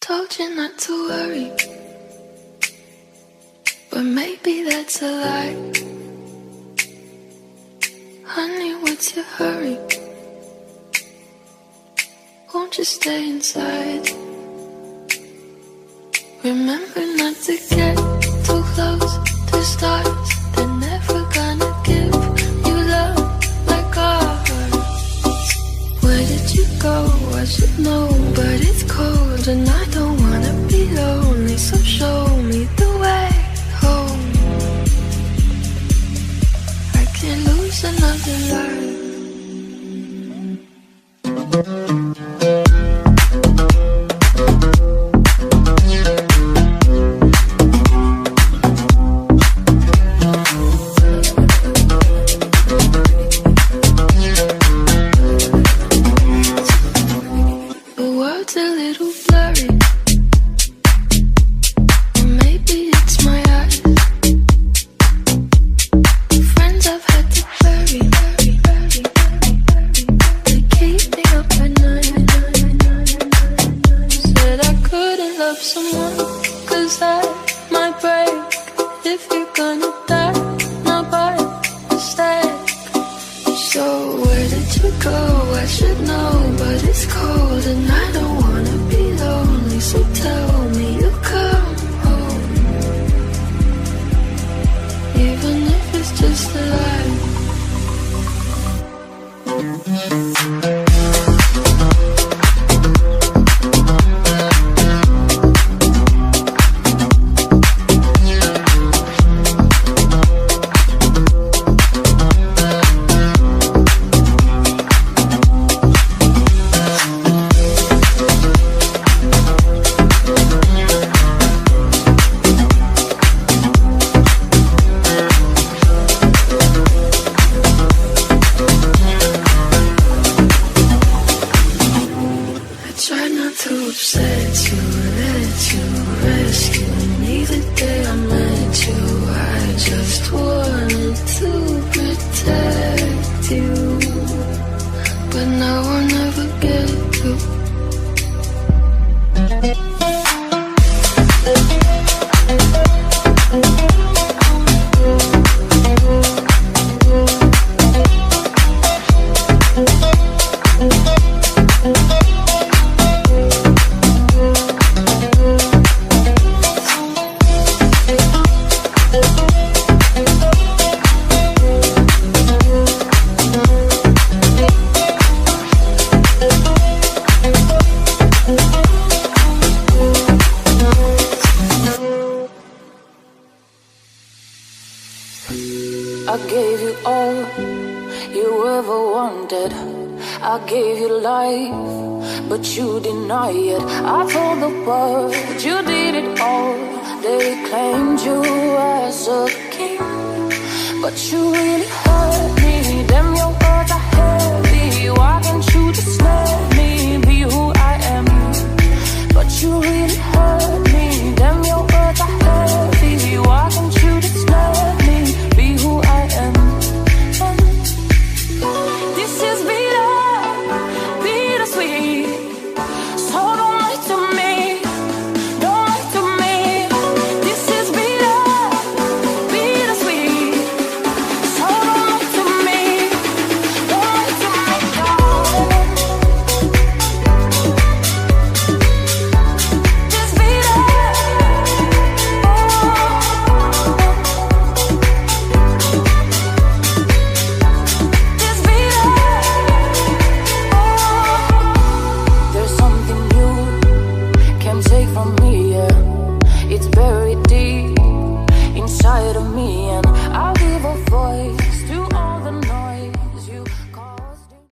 told you not to worry, but maybe that's a lie. Honey, what's your hurry? Won't you stay inside? Remember not to get too close to stars. They're never gonna give you love like ours. Where did you go? I should know, but it's cold and I don't wanna be lonely. So show me the way home. I can't lose another life. I gave you all you ever wanted. I gave you life, but you deny it. I told the world you did it all. They claimed you as a king, but you really hurt me. Damn, your words are heavy. Why can't you just let